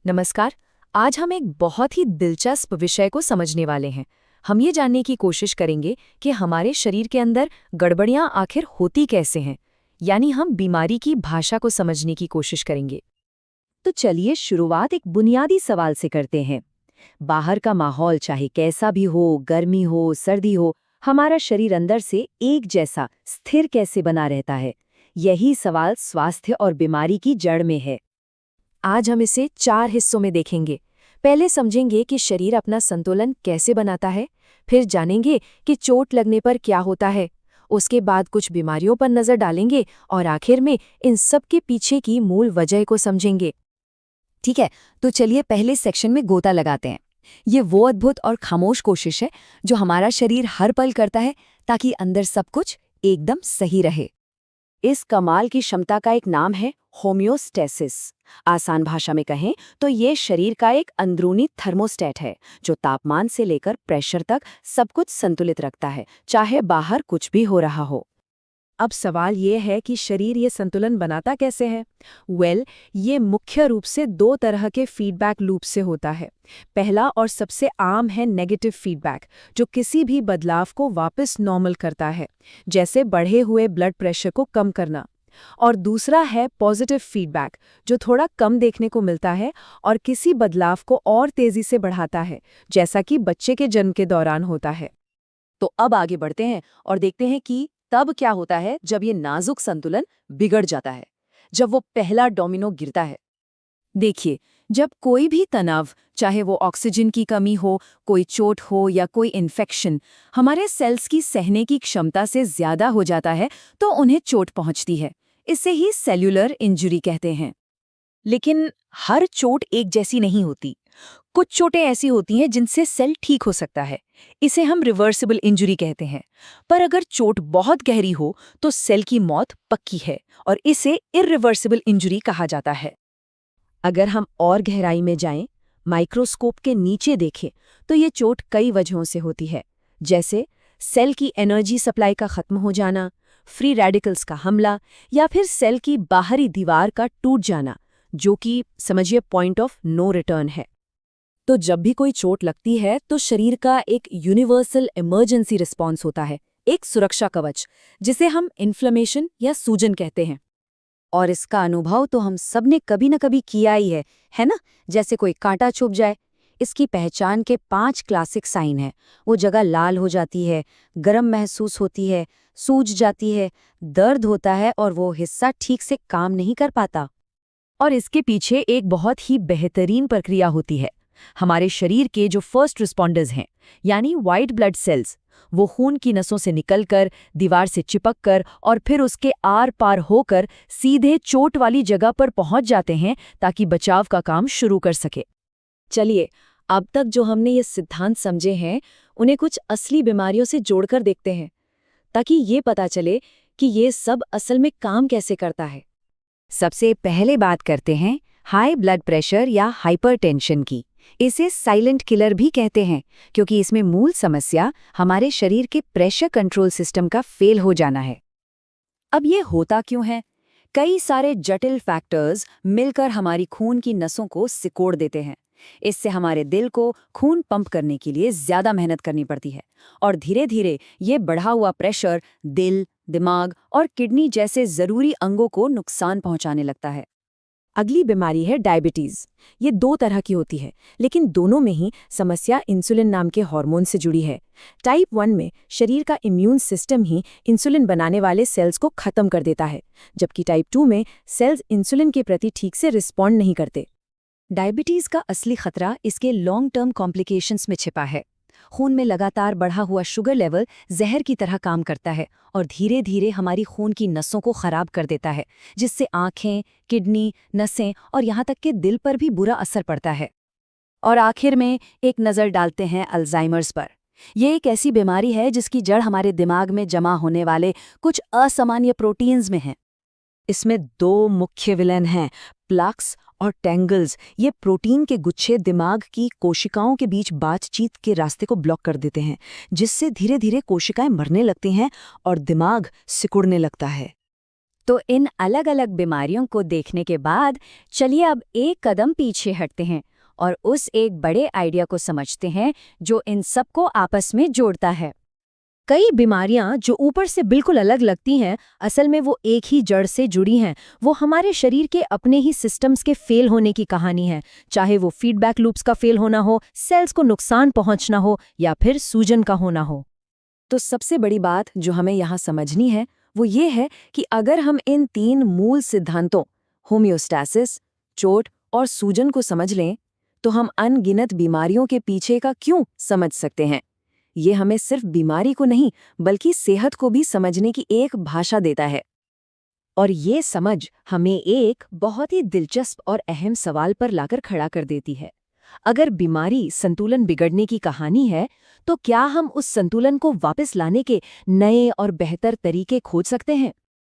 नमस्कार। आज हम एक बहुत ही दिलचस्प विषय को समझने वाले हैं। हम ये जानने की कोशिश करेंगे कि हमारे शरीर के अंदर गड़बड़ियां आखिर होती कैसे हैं, यानी हम बीमारी की भाषा को समझने की कोशिश करेंगे। तो चलिए शुरुआत एक बुनियादी सवाल से करते हैं। बाहर का माहौल चाहे कैसा भी हो, गर्मी हो, सर्दी हो, हमारा शरीर अंदर से एक जैसा स्थिर कैसे बना रहता है? यही सवाल स्वास्थ्य और बीमारी की जड़ में है। आज हम इसे 4 हिस्सों में देखेंगे। पहले समझेंगे कि शरीर अपना संतुलन कैसे बनाता है, फिर जानेंगे कि चोट लगने पर क्या होता है, उसके बाद कुछ बीमारियों पर नजर डालेंगे और आखिर में इन सब के पीछे की मूल वजह को समझेंगे। ठीक है, तो चलिए पहले सेक्शन में गोता लगाते हैं। ये वो अद्भुत और खामोश कोशिश है जो हमारा शरीर हर पल करता है ताकि अंदर सब कुछ एकदम सही रहे। इस कमाल की क्षमता का एक नाम है होम्योस्टेसिस। आसान भाषा में कहें तो ये शरीर का एक अंदरूनी थर्मोस्टेट है जो तापमान से लेकर प्रेशर तक सब कुछ संतुलित रखता है, चाहे बाहर कुछ भी हो रहा हो। अब सवाल ये है कि शरीर ये संतुलन बनाता कैसे है। ये मुख्य रूप से 2 तरह के फीडबैक लूप से होता है। पहला और सबसे आम है नेगेटिव फीडबैक, जो किसी भी बदलाव को वापस नॉर्मल करता है, जैसे बढ़े हुए ब्लड प्रेशर को कम करना। और दूसरा है पॉजिटिव फीडबैक, जो थोड़ा कम देखने को मिलता है और किसी बदलाव को और तेजी से बढ़ाता है, जैसा कि बच्चे के जन्म के दौरान होता है। तो अब आगे बढ़ते हैं और देखते हैं कि तब क्या होता है जब ये नाजुक संतुलन बिगड़ जाता है, जब वो पहला डोमिनो गिरता है। देखिए, जब कोई भी तनाव, चाहे वो ऑक्सीजन की कमी हो, कोई चोट हो या कोई इन्फेक्शन, हमारे सेल्स की सहने की क्षमता से ज्यादा हो जाता है तो उन्हें चोट पहुंचती है। इसे ही सेल्यूलर इंजरी कहते हैं। लेकिन हर चोट एक जैसी नहीं होती। कुछ चोटें ऐसी होती हैं जिनसे सेल ठीक हो सकता है। इसे हम रिवर्सिबल इंजरी कहते हैं। पर अगर चोट बहुत गहरी हो तो सेल की मौत पक्की है और इसे इर्रिवर्सिबल इंजरी कहा जाता है। अगर हम और गहराई में जाएं, माइक्रोस्कोप के नीचे देखें, तो ये चोट कई वजहों से होती है, जैसे सेल की एनर्जी सप्लाई का खत्म हो जाना, फ्री रेडिकल्स का हमला या फिर सेल की बाहरी दीवार का टूट जाना, जो कि समझिए पॉइंट ऑफ नो रिटर्न है। तो जब भी कोई चोट लगती है तो शरीर का एक यूनिवर्सल इमरजेंसी रिस्पॉन्स होता है, एक सुरक्षा कवच, जिसे हम इन्फ्लेमेशन या सूजन कहते हैं। और इसका अनुभव तो हम सब ने कभी न कभी किया ही है ना? जैसे कोई कांटा चुभ जाए। इसकी पहचान के 5 क्लासिक साइन हैं। वो जगह लाल हो जाती है, गर्म महसूस होती है, सूज जाती है, दर्द होता है और वो हिस्सा ठीक से काम नहीं कर पाता। और इसके पीछे एक बहुत ही बेहतरीन प्रक्रिया होती है। हमारे शरीर के जो फर्स्ट रिस्पॉन्डर्स हैं, यानी वाइट ब्लड सेल्स, वो खून की नसों से निकलकर, दीवार से चिपककर और फिर उसके आर पार होकर सीधे चोट वाली जगह पर पहुंच जाते हैं ताकि बचाव का काम शुरू कर सके। चलिए, अब तक जो हमने ये सिद्धांत समझे हैं, उन्हें कुछ असली बीमारियों से जोड़कर देखते हैं, ताकि ये पता चले कि ये सब असल में काम कैसे करता है। सबसे पहले बात करते हैं हाई ब्लड प्रेशर या हाइपरटेंशन की। इसे साइलेंट किलर भी कहते हैं, क्योंकि इसमें मूल समस्या हमारे शरीर के प्रेशर कंट्रोल सिस्टम का फेल हो जाना है। अब ये होता क्यों है? कई सारे जटिल फैक्टर्स मिलकर हमारी खून की नसों को सिकोड़ देते हैं। इससे हमारे दिल को खून पंप करने के लिए ज्यादा मेहनत करनी पड़ती है और धीरे धीरे ये बढ़ा हुआ प्रेशर दिल, दिमाग और किडनी जैसे जरूरी अंगों को नुकसान पहुंचाने लगता है। अगली बीमारी है डायबिटीज। ये 2 तरह की होती है, लेकिन दोनों में ही समस्या इंसुलिन नाम के हार्मोन से जुड़ी है। टाइप 1 में शरीर का इम्यून सिस्टम ही इंसुलिन बनाने वाले सेल्स को खत्म कर देता है, जबकि टाइप 2 में सेल्स इंसुलिन के प्रति ठीक से रिस्पॉन्ड नहीं करते। डायबिटीज का असली खतरा इसके लॉन्ग टर्म कॉम्प्लिकेशंस में छिपा है। खून में लगातार बढ़ा हुआ शुगर लेवल जहर की तरह काम करता है और धीरे धीरे हमारी खून की नसों को खराब कर देता है, जिससे आंखें, किडनी, नसें और यहाँ तक कि दिल पर भी बुरा असर पड़ता है। और आखिर में एक नज़र डालते हैं अल्जाइमर्स पर। ये एक ऐसी बीमारी है जिसकी जड़ हमारे दिमाग में जमा होने वाले कुछ असामान्य प्रोटीन्स में है। इसमें 2 मुख्य विलेन हैं, प्लाक्स और टैंगल्स। ये प्रोटीन के गुच्छे दिमाग की कोशिकाओं के बीच बातचीत के रास्ते को ब्लॉक कर देते हैं, जिससे धीरे धीरे कोशिकाएं मरने लगती हैं और दिमाग सिकुड़ने लगता है। तो इन अलग-अलग बीमारियों को देखने के बाद चलिए अब एक कदम पीछे हटते हैं और उस एक बड़े आइडिया को समझते हैं जो इन सबको आपस में जोड़ता है। कई बीमारियां जो ऊपर से बिल्कुल अलग लगती हैं, असल में वो एक ही जड़ से जुड़ी हैं। वो हमारे शरीर के अपने ही सिस्टम्स के फेल होने की कहानी है, चाहे वो फीडबैक लूप्स का फेल होना हो, सेल्स को नुकसान पहुंचना हो या फिर सूजन का होना हो। तो सबसे बड़ी बात जो हमें यहाँ समझनी है वो ये है कि अगर हम इन 3 मूल सिद्धांतों होम्योस्टैसिस, चोट और सूजन को समझ लें तो हम अनगिनत बीमारियों के पीछे का क्यों समझ सकते हैं। ये हमें सिर्फ बीमारी को नहीं बल्कि सेहत को भी समझने की एक भाषा देता है। और ये समझ हमें एक बहुत ही दिलचस्प और अहम सवाल पर लाकर खड़ा कर देती है। अगर बीमारी संतुलन बिगड़ने की कहानी है, तो क्या हम उस संतुलन को वापस लाने के नए और बेहतर तरीके खोज सकते हैं?